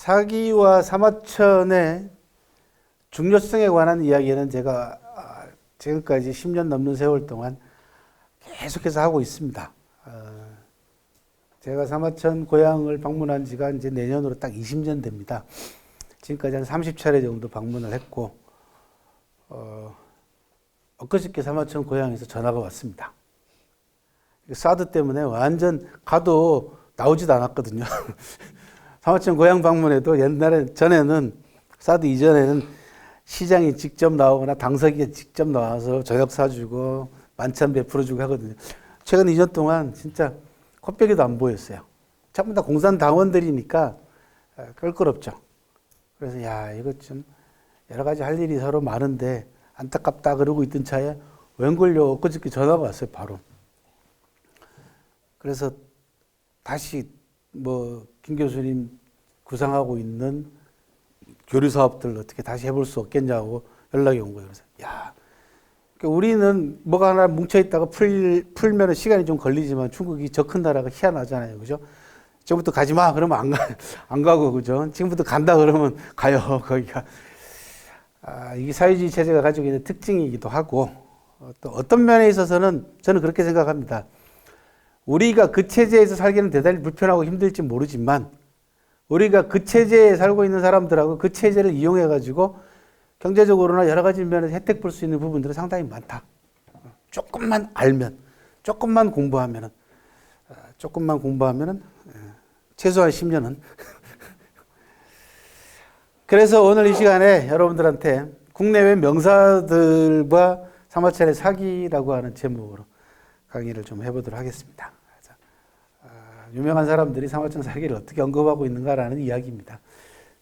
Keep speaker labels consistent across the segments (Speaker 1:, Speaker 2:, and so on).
Speaker 1: 사기와 사마천의 중요성에 관한 이야기는 제가 지금까지 10년 넘는 세월 동안 계속해서 하고 있습니다. 제가 사마천 고향을 방문한 지가 이제 내년으로 딱 20년 됩니다. 지금까지 한 30차례 정도 방문을 했고, 엊그저께 사마천 고향에서 전화가 왔습니다. 사드 때문에 완전 가도 나오지도 않았거든요. 사마천 고향 방문에도 전에는 사드 이전에는 시장이 직접 나오거나 당서기가 직접 나와서 저녁 사주고 만찬 베풀어주고 하거든요. 최근 2년 동안 진짜 코빼기도 안 보였어요. 전부 다 공산 당원들이니까 껄끄럽죠. 그래서 야, 이거 좀 여러 가지 할 일이 서로 많은데 안타깝다 그러고 있던 차에 웬걸요 엊그저께 전화가 왔어요, 바로. 그래서 다시 김 교수님 구상하고 있는 교류 사업들 어떻게 다시 해볼 수 없겠냐고 연락이 온 거예요. 그래서 야, 우리는 뭐가 하나 뭉쳐있다가 풀면은 시간이 좀 걸리지만 중국이 저 큰 나라가 희한하잖아요. 그죠? 지금부터 가지 마. 그러면 안 가고, 그죠? 지금부터 간다. 그러면 가요. 거기가. 이게 사회주의 체제가 가지고 있는 특징이기도 하고, 또 어떤 면에 있어서는 저는 그렇게 생각합니다. 우리가 그 체제에서 살기는 대단히 불편하고 힘들지 모르지만, 우리가 그 체제에 살고 있는 사람들하고 그 체제를 이용해가지고 경제적으로나 여러 가지 면에서 혜택 볼 수 있는 부분들은 상당히 많다. 조금만 알면, 조금만 공부하면은, 최소한 10년은. 그래서 오늘 이 시간에 여러분들한테 국내외 명사들과 사마천의 사기라고 하는 제목으로 강의를 좀 해보도록 하겠습니다. 유명한 사람들이 사마천 사기를 어떻게 언급하고 있는가라는 이야기입니다.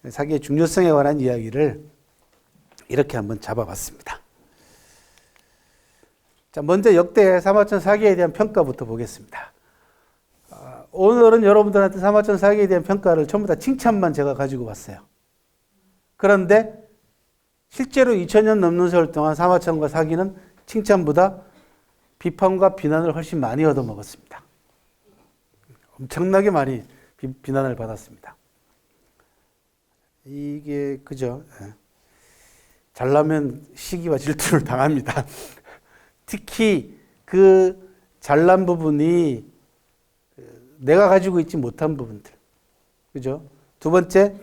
Speaker 1: 사기의 중요성에 관한 이야기를 이렇게 한번 잡아봤습니다. 자, 먼저 역대 사마천 사기에 대한 평가부터 보겠습니다. 오늘은 여러분들한테 사마천 사기에 대한 평가를 전부 다 칭찬만 제가 가지고 왔어요. 그런데 실제로 2000년 넘는 세월 동안 사마천과 사기는 칭찬보다 비판과 비난을 훨씬 많이 얻어먹었습니다. 엄청나게 많이 비난을 받았습니다. 이게 그죠? 잘나면 시기와 질투를 당합니다. 특히 그 잘난 부분이 내가 가지고 있지 못한 부분들. 그죠? 두 번째,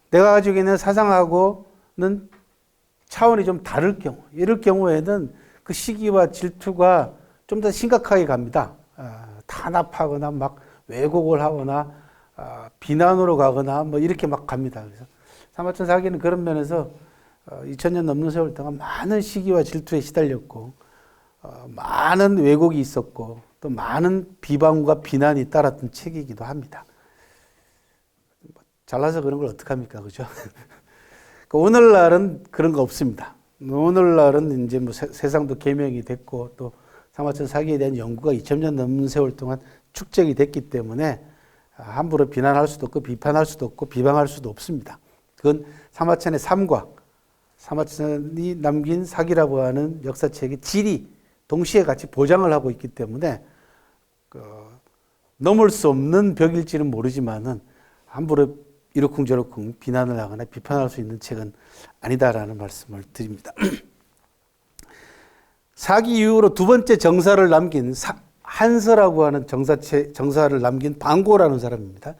Speaker 1: 내가 가지고 있는 사상하고는 차원이 좀 다를 경우, 이럴 경우에는 그 시기와 질투가 좀 더 심각하게 갑니다. 탄압하거나 막 왜곡을 하거나 비난으로 가거나 이렇게 막 갑니다. 그래서 사마천 사기는 그런 면에서 2000년 넘는 세월 동안 많은 시기와 질투에 시달렸고 많은 왜곡이 있었고 또 많은 비방과 비난이 따랐던 책이기도 합니다. 잘나서 그런 걸 어떡합니까? 그죠? 오늘날은 그런 거 없습니다. 오늘날은 이제 세상도 개명이 됐고 또 사마천 사기에 대한 연구가 2000년 넘는 세월 동안 축적이 됐기 때문에 함부로 비난할 수도 없고 비판할 수도 없고 비방할 수도 없습니다. 그건 사마천의 삶과 사마천이 남긴 사기라고 하는 역사책의 질이 동시에 같이 보장을 하고 있기 때문에 넘을 수 없는 벽일지는 모르지만은 함부로 이러쿵저러쿵 비난을 하거나 비판할 수 있는 책은 아니다라는 말씀을 드립니다. 사기 이후로 두 번째 정사를 남긴 한서라고 하는 정사를 남긴 방고라는 사람입니다.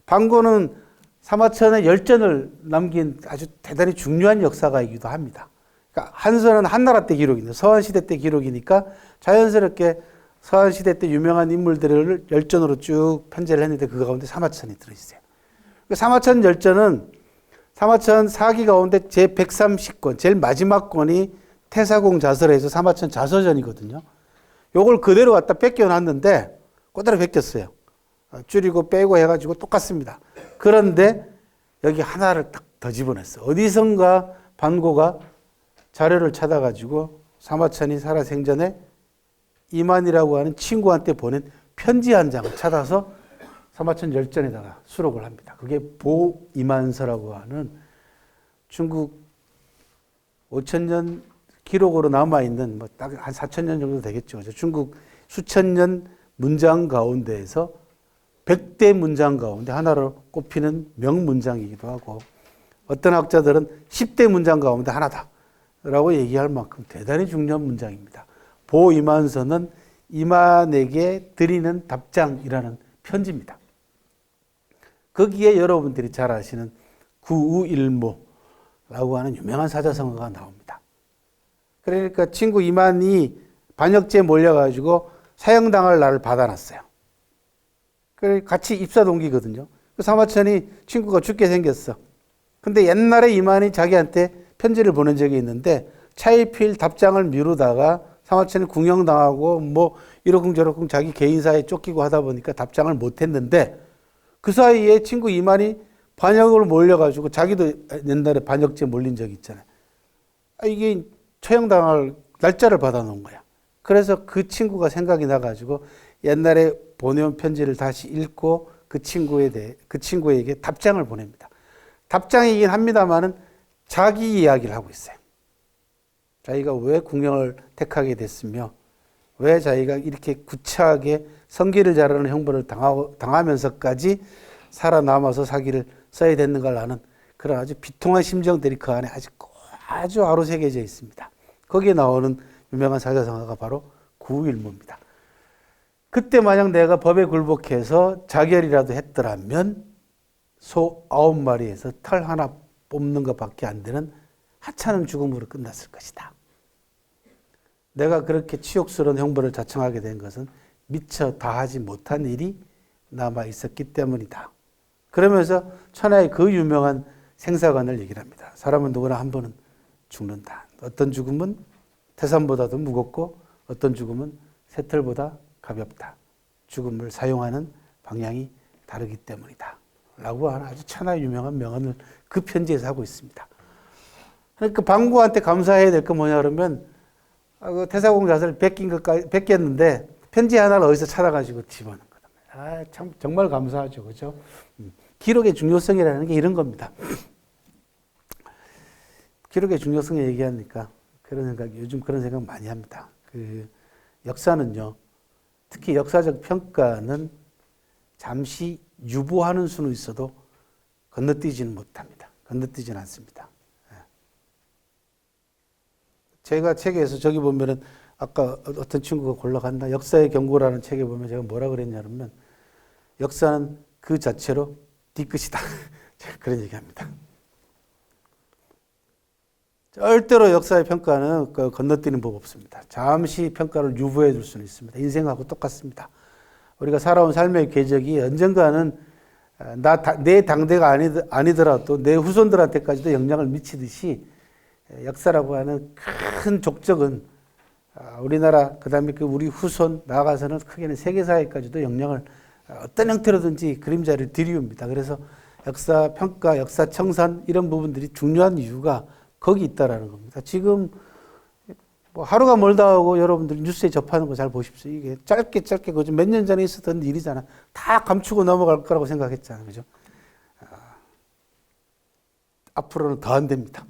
Speaker 1: 방고는 사마천의 열전을 남긴 아주 대단히 중요한 역사가이기도 합니다. 그러니까 한서는 한나라 때 기록인데 서한시대 때 기록이니까 자연스럽게 서한시대 때 유명한 인물들을 열전으로 쭉 편제를 했는데 그 가운데 사마천이 들어있어요. 사마천 열전은 사마천 사기 가운데 제130권, 제일 마지막 권이 태사공 자설에서 사마천 자서전이거든요. 요걸 그대로 갖다 뺏겨놨는데 그대로 베꼈어요. 줄이고 빼고 해가지고 똑같습니다. 그런데 여기 하나를 딱 더 집어냈어. 어디선가 반고가 자료를 찾아가지고 사마천이 살아생전에 이만이라고 하는 친구한테 보낸 편지 한 장을 찾아서 사마천 열전에다가 수록을 합니다. 그게 보이만서라고 하는 중국 5000년 기록으로 남아있는 딱 한 4000년 정도 되겠죠. 중국 수천 년 문장 가운데에서 100대 문장 가운데 하나로 꼽히는 명문장이기도 하고 어떤 학자들은 10대 문장 가운데 하나다라고 얘기할 만큼 대단히 중요한 문장입니다. 보이만서는 이만에게 드리는 답장이라는 편지입니다. 거기에 여러분들이 잘 아시는 구우일모라고 하는 유명한 사자성어가 나옵니다. 그러니까 친구 이만이 반역죄에 몰려가지고 사형당할 날을 받아놨어요. 그래 같이 입사 동기거든요. 사마천이 친구가 죽게 생겼어. 근데 옛날에 이만이 자기한테 편지를 보낸 적이 있는데 차일피일 답장을 미루다가 사마천이 궁형당하고 뭐 이러쿵저러쿵 자기 개인사에 쫓기고 하다 보니까 답장을 못했는데 그 사이에 친구 이만이 반역으로 몰려가지고 자기도 옛날에 반역죄에 몰린 적이 있잖아요. 이게 처형당할 날짜를 받아놓은 거야. 그래서 그 친구가 생각이 나가지고 옛날에 보내온 편지를 다시 읽고 그 친구에게 답장을 보냅니다. 답장이긴 합니다만은 자기 이야기를 하고 있어요. 자기가 왜 궁형을 택하게 됐으며 왜 자기가 이렇게 구차하게 성기를 자르는 형벌을 당하면서까지 살아남아서 사기를 써야 됐는가를 아는 그런 아주 비통한 심정들이 그 안에 아주 아로새겨져 있습니다. 거기에 나오는 유명한 사자성어가 바로 구일모입니다. 그때 만약 내가 법에 굴복해서 자결이라도 했더라면 소 9마리에서 털 하나 뽑는 것밖에 안 되는 하찮은 죽음으로 끝났을 것이다. 내가 그렇게 치욕스러운 형벌을 자청하게 된 것은 미처 다하지 못한 일이 남아 있었기 때문이다. 그러면서 천하의 그 유명한 생사관을 얘기를 합니다. 사람은 누구나 한 번은 죽는다. 어떤 죽음은 태산보다도 무겁고 어떤 죽음은 새털보다 가볍다. 죽음을 사용하는 방향이 다르기 때문이다. 라고 하는 아주 천하의 유명한 명언을 그 편지에서 하고 있습니다. 그러니까 방구한테 감사해야 될 거 뭐냐 그러면 그 태사공 자세를 뺏겼는데 편지 하나를 어디서 찾아가지고 집어넣은 거다. 참 정말 감사하죠, 그렇죠? 기록의 중요성이라는 게 이런 겁니다. 기록의 중요성을 얘기하니까 요즘 그런 생각 많이 합니다. 그 역사는요, 특히 역사적 평가는 잠시 유보하는 수는 있어도 건너뛰지는 못합니다. 건너뛰지는 않습니다. 제가 책에서 저기 보면은 아까 어떤 친구가 골라간다 역사의 경고라는 책에 보면 제가 뭐라 그랬냐면 역사는 그 자체로 뒤끝이다. 제가 그런 얘기합니다. 절대로 역사의 평가는 건너뛰는 법 없습니다. 잠시 평가를 유보해 둘 수는 있습니다. 인생하고 똑같습니다. 우리가 살아온 삶의 궤적이 언젠가는 내 당대가 아니더라도 내 후손들한테까지도 영향을 미치듯이 역사라고 하는 큰 족적은 우리나라 그다음에 우리 후손 나아가서는 크게는 세계사회까지도 영향을 어떤 형태로든지 그림자를 들이웁니다. 그래서 역사 평가, 역사 청산 이런 부분들이 중요한 이유가 거기 있다라는 겁니다. 지금 뭐 하루가 멀다 하고 여러분들 뉴스에 접하는 거 잘 보십시오. 이게 짧게 그죠? 몇 년 전에 있었던 일이잖아. 다 감추고 넘어갈 거라고 생각했잖아요. 그죠? 앞으로는 더 안 됩니다.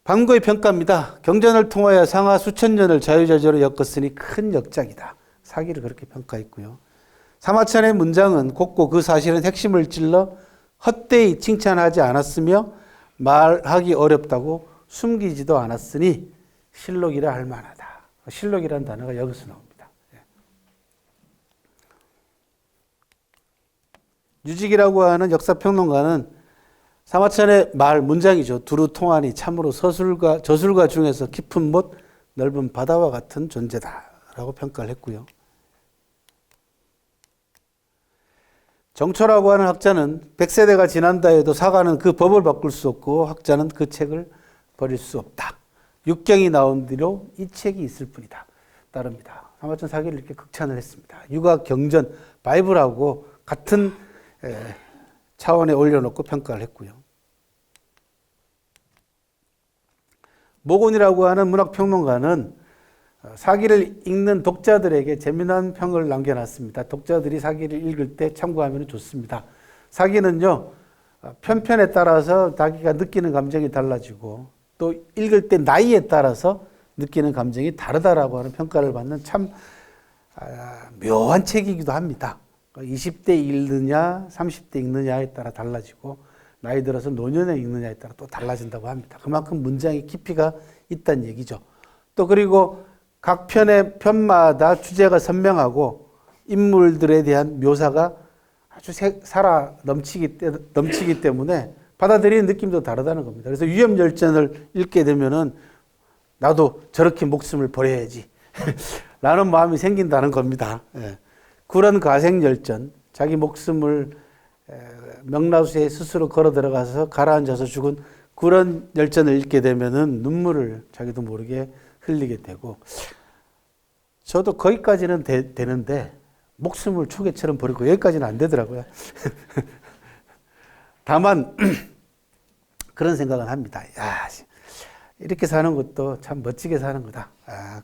Speaker 1: 방고의 평가입니다. 경전을 통하여 상하 수천 년을 자유자재로 엮었으니 큰 역작이다. 사기를 그렇게 평가했고요. 사마천의 문장은 곧고 그 사실은 핵심을 찔러 헛되이 칭찬하지 않았으며 말하기 어렵다고 숨기지도 않았으니 실록이라 할 만하다. 실록이라는 단어가 여기서 나옵니다. 유직이라고 하는 역사평론가는 사마천의 말 문장이죠. 두루 통하니 참으로 저술가 중에서 깊은 못 넓은 바다와 같은 존재다라고 평가를 했고요. 정초라고 하는 학자는 100세대가 지난다 해도 사가는 그 법을 바꿀 수 없고 학자는 그 책을 버릴 수 없다. 육경이 나온 뒤로 이 책이 있을 뿐이다. 따릅니다. 사마천 사기를 이렇게 극찬을 했습니다. 육아 경전 바이블하고 같은 차원에 올려놓고 평가를 했고요. 모곤이라고 하는 문학평론가는 사기를 읽는 독자들에게 재미난 평을 남겨놨습니다. 독자들이 사기를 읽을 때 참고하면 좋습니다. 사기는요, 편편에 따라서 자기가 느끼는 감정이 달라지고 또 읽을 때 나이에 따라서 느끼는 감정이 다르다라고 하는 평가를 받는 참 묘한 책이기도 합니다. 20대 읽느냐, 30대 읽느냐에 따라 달라지고 나이 들어서 노년에 읽느냐에 따라 또 달라진다고 합니다. 그만큼 문장의 깊이가 있다는 얘기죠. 또 그리고 각 편마다 주제가 선명하고 인물들에 대한 묘사가 아주 살아 넘치기 때문에 받아들이는 느낌도 다르다는 겁니다. 그래서 위험열전을 읽게 되면은 나도 저렇게 목숨을 버려야지 라는 마음이 생긴다는 겁니다. 그런 가생열전, 자기 목숨을 명라수에 스스로 걸어 들어가서 가라앉아서 죽은 그런 열전을 읽게 되면은 눈물을 자기도 모르게 흘리게 되고, 저도 거기까지는 되는데 목숨을 초계처럼 버리고 여기까지는 안 되더라고요. 다만 그런 생각은 합니다. 야, 이렇게 사는 것도 참 멋지게 사는 거다.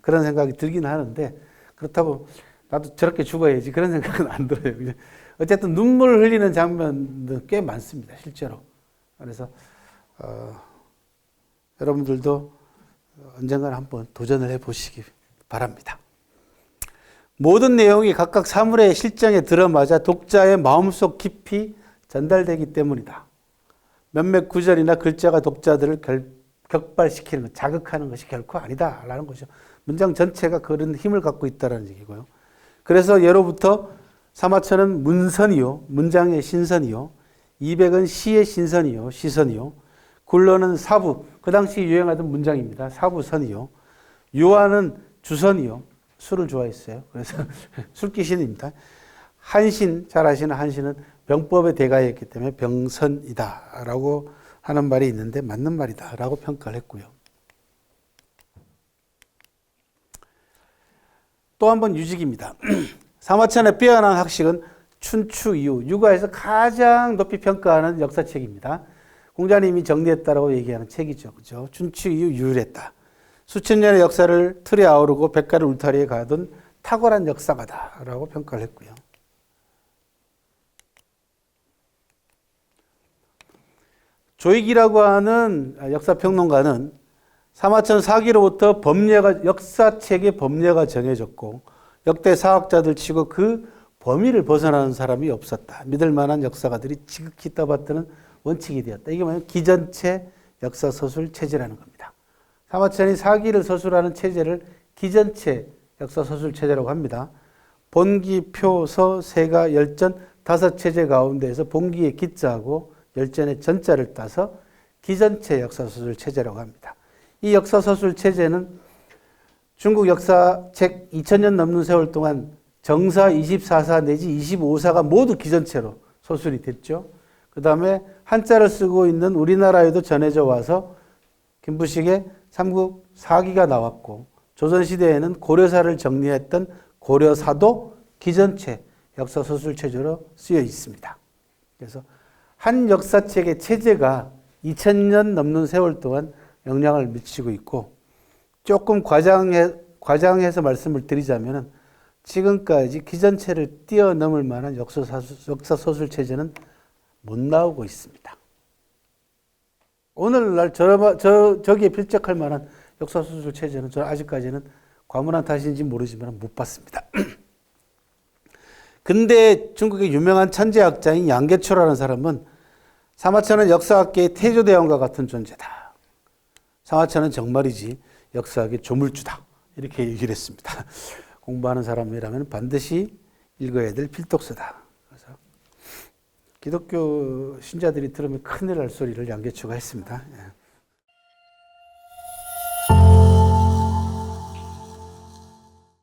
Speaker 1: 그런 생각이 들긴 하는데, 그렇다고 나도 저렇게 죽어야지 그런 생각은 안 들어요. 어쨌든 눈물을 흘리는 장면도 꽤 많습니다, 실제로. 그래서 여러분들도 언젠가는 한번 도전을 해보시기 바랍니다. 모든 내용이 각각 사물의 실정에 들어맞아 독자의 마음속 깊이 전달되기 때문이다. 몇몇 구절이나 글자가 독자들을 격발시키는 것, 자극하는 것이 결코 아니다라는 거죠. 문장 전체가 그런 힘을 갖고 있다는 얘기고요. 그래서 예로부터 사마천은 문선이요, 문장의 신선이요, 이백은 시의 신선이요, 시선이요, 굴러는 사부, 그 당시 유행하던 문장입니다. 사부선이요, 유화는 주선이요, 술을 좋아했어요. 그래서 술귀신입니다. 한신, 잘 아시는 한신은 병법의 대가였기 때문에 병선이다라고 하는 말이 있는데 맞는 말이다라고 평가를 했고요. 또 한 번 유직입니다. 사마천의 빼어난 학식은 춘추이후, 육아에서 가장 높이 평가하는 역사책입니다. 공자님이 정리했다라고 얘기하는 책이죠. 그죠? 춘추이후 유일했다. 수천 년의 역사를 틀에 아우르고 백가를 울타리에 가둔 탁월한 역사가다라고 평가를 했고요. 조익이라고 하는 역사평론가는 사마천 사기로부터 역사책의 법례가 정해졌고 역대 사학자들 치고 그 범위를 벗어나는 사람이 없었다. 믿을 만한 역사가들이 지극히 떠받드는 원칙이 되었다. 이게 뭐냐면 기전체 역사서술 체제라는 겁니다. 사마천이 사기를 서술하는 체제를 기전체 역사서술 체제라고 합니다. 본기, 표, 서, 세가, 열전 5체제 가운데에서 본기의 기자하고 열전의 전자를 따서 기전체 역사서술 체제라고 합니다. 이 역사서술 체제는 중국 역사책 2000년 넘는 세월 동안 정사 24사 내지 25사가 모두 기전체로 서술이 됐죠. 그 다음에 한자를 쓰고 있는 우리나라에도 전해져 와서 김부식의 삼국 사기가 나왔고, 조선시대에는 고려사를 정리했던 고려사도 기전체 역사서술 체제로 쓰여 있습니다. 그래서 한 역사책의 체제가 2000년 넘는 세월 동안 영향을 미치고 있고, 조금 과장해서 말씀을 드리자면 지금까지 기전체를 뛰어넘을 만한 역사서술 체제는 못 나오고 있습니다. 오늘날 저기에 필적할 만한 역사서술 체제는 저는 아직까지는 과문한 탓인지 모르지만 못 봤습니다. 근데 중국의 유명한 천재학자인 양계초라는 사람은 사마천은 역사학계의 태조대왕과 같은 존재다. 사마천은 정말이지 역사학의 조물주다. 이렇게 얘기를 했습니다. 공부하는 사람이라면 반드시 읽어야 될 필독서다. 그래서 기독교 신자들이 들으면 큰일 날 소리를 양계초가 했습니다. 예.